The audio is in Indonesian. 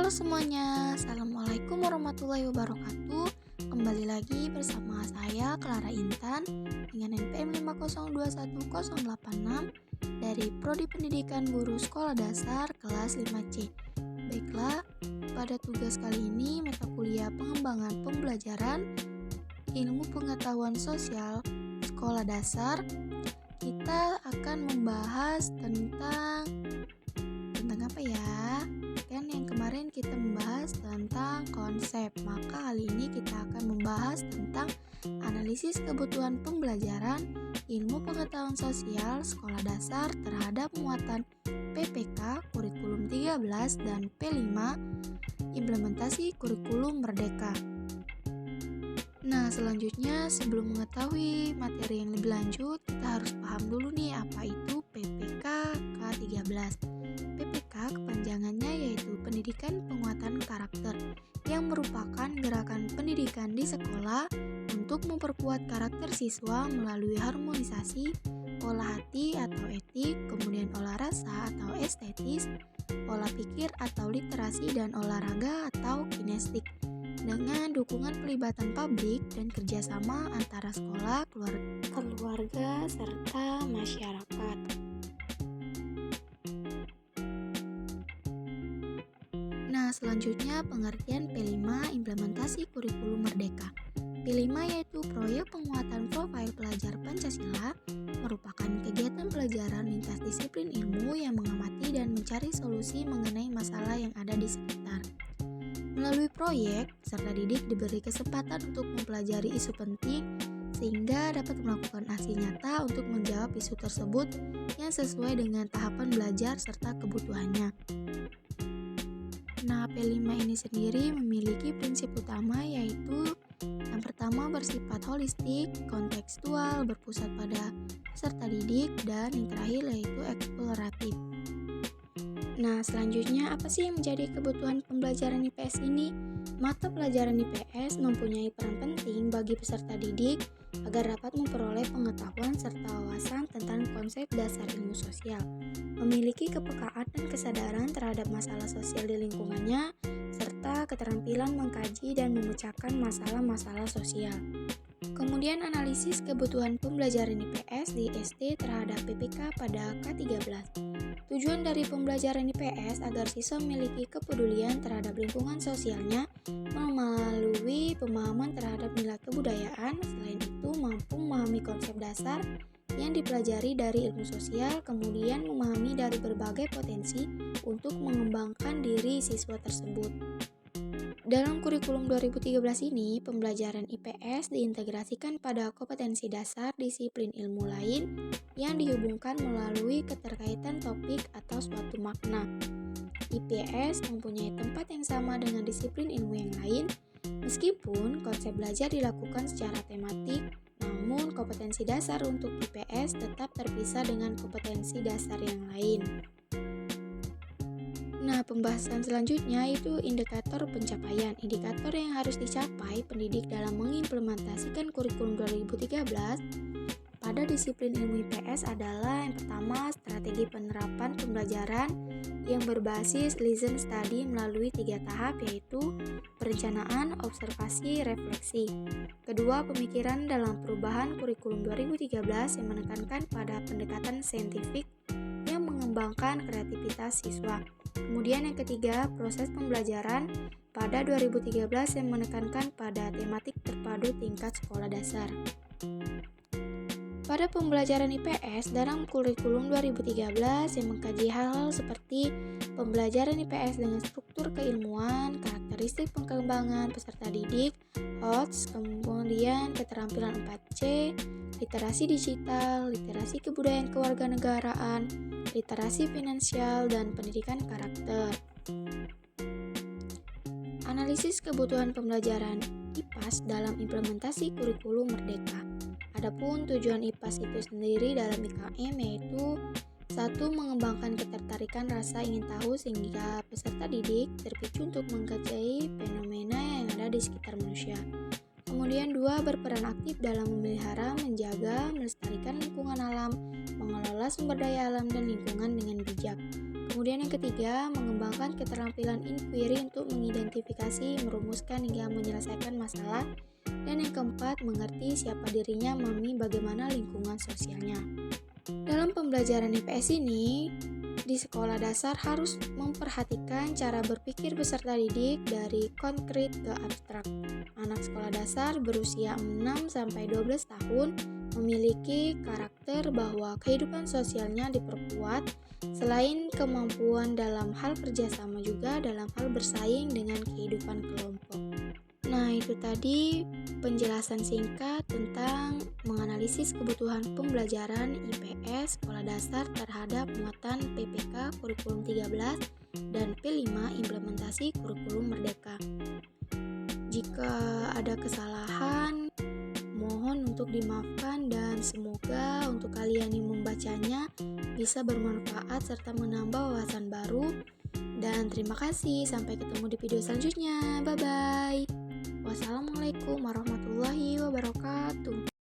Halo semuanya, Assalamualaikum warahmatullahi wabarakatuh. Kembali lagi bersama saya Clara Intan dengan NPM 5021086 dari Prodi Pendidikan Guru Sekolah Dasar kelas 5C. Baiklah, pada tugas kali ini mata kuliah pengembangan pembelajaran ilmu pengetahuan sosial sekolah dasar, kita akan membahas tentang apa ya? Kan yang kemarin kita membahas tentang konsep, maka kali ini kita akan membahas tentang analisis kebutuhan pembelajaran ilmu pengetahuan sosial sekolah dasar terhadap muatan PPK kurikulum 13 dan P5 implementasi kurikulum merdeka. Nah, selanjutnya sebelum mengetahui materi yang lebih lanjut, kita harus paham dulu nih apa itu PPK K13. PPK kepanjangannya yaitu Pendidikan Penguatan Karakter, yang merupakan gerakan pendidikan di sekolah untuk memperkuat karakter siswa melalui harmonisasi, olah hati atau etik, kemudian olah rasa atau estetis, olah pikir atau literasi, dan olahraga atau kinestik, dengan dukungan pelibatan publik dan kerjasama antara sekolah, keluarga, serta masyarakat. Nah, selanjutnya pengertian P5 implementasi kurikulum merdeka. P5 yaitu proyek penguatan profil pelajar Pancasila, merupakan kegiatan pelajaran lintas disiplin ilmu yang mengamati dan mencari solusi mengenai masalah yang ada di sekitar. Melalui proyek, peserta didik diberi kesempatan untuk mempelajari isu penting sehingga dapat melakukan aksi nyata untuk menjawab isu tersebut yang sesuai dengan tahapan belajar serta kebutuhannya. Nah, P5 ini sendiri memiliki prinsip utama yaitu yang pertama bersifat holistik, kontekstual, berpusat pada peserta didik, dan yang terakhir yaitu eksploratif. Nah, selanjutnya apa sih yang menjadi kebutuhan pembelajaran IPS ini? Mata pelajaran IPS mempunyai peran penting bagi peserta didik agar dapat memperoleh pengetahuan serta wawasan tentang konsep dasar ilmu sosial, memiliki kepekaan dan kesadaran terhadap masalah sosial di lingkungannya, serta keterampilan mengkaji dan memecahkan masalah-masalah sosial. Kemudian analisis kebutuhan pembelajaran IPS di SD terhadap PPK pada K13. Tujuan dari pembelajaran IPS agar siswa memiliki kepedulian terhadap lingkungan sosialnya melalui pemahaman terhadap nilai kebudayaan, selain itu mampu memahami konsep dasar yang dipelajari dari ilmu sosial, kemudian memahami dari berbagai potensi untuk mengembangkan diri siswa tersebut. Dalam kurikulum 2013 ini, pembelajaran IPS diintegrasikan pada kompetensi dasar disiplin ilmu lain yang dihubungkan melalui keterkaitan topik atau suatu makna. IPS mempunyai tempat yang sama dengan disiplin ilmu yang lain, meskipun konsep belajar dilakukan secara tematik, namun kompetensi dasar untuk IPS tetap terpisah dengan kompetensi dasar yang lain. Nah, pembahasan selanjutnya itu indikator pencapaian. Indikator yang harus dicapai pendidik dalam mengimplementasikan kurikulum 2013 pada disiplin ilmu IPS adalah yang pertama, strategi penerapan pembelajaran yang berbasis listen study melalui 3 tahap yaitu perencanaan, observasi, refleksi. Kedua, pemikiran dalam perubahan kurikulum 2013 yang menekankan pada pendekatan saintifik yang mengembangkan kreativitas siswa. Kemudian yang ketiga, proses pembelajaran pada 2013 yang menekankan pada tematik terpadu tingkat sekolah dasar. Pada pembelajaran IPS dalam kurikulum 2013 yang mengkaji hal-hal seperti pembelajaran IPS dengan struktur keilmuan, karakteristik pengembangan peserta didik, HOTS, kemudian keterampilan 4C, literasi digital, literasi kebudayaan kewarganegaraan, literasi finansial, dan pendidikan karakter. Analisis kebutuhan pembelajaran IPAS dalam implementasi kurikulum merdeka. Adapun tujuan IPAS itu sendiri dalam IKM yaitu 1. Mengembangkan ketertarikan rasa ingin tahu sehingga peserta didik terpicu untuk mengkaji fenomena yang ada di sekitar manusia. Kemudian 2. Berperan aktif dalam memelihara, menjaga, melestarikan lingkungan alam, mengelola sumber daya alam dan lingkungan dengan bijak. Kemudian yang ketiga, mengembangkan keterampilan inquiry untuk mengidentifikasi, merumuskan hingga menyelesaikan masalah. Dan yang keempat, mengerti siapa dirinya melalui bagaimana lingkungan sosialnya. Dalam pembelajaran IPS ini, di sekolah dasar harus memperhatikan cara berpikir peserta didik dari konkret ke abstrak. Anak sekolah dasar berusia 6-12 tahun memiliki karakter bahwa kehidupan sosialnya diperkuat selain kemampuan dalam hal kerjasama juga dalam hal bersaing dengan kehidupan kelompok. Nah, itu tadi penjelasan singkat tentang menganalisis kebutuhan pembelajaran IPS sekolah dasar terhadap muatan PPK Kurikulum 13 dan P5 implementasi Kurikulum Merdeka. Jika ada kesalahan, mohon untuk dimaafkan dan semoga untuk kalian yang membacanya bisa bermanfaat serta menambah wawasan baru. Dan terima kasih, sampai ketemu di video selanjutnya. Bye-bye. Wassalamualaikum warahmatullahi wabarakatuh.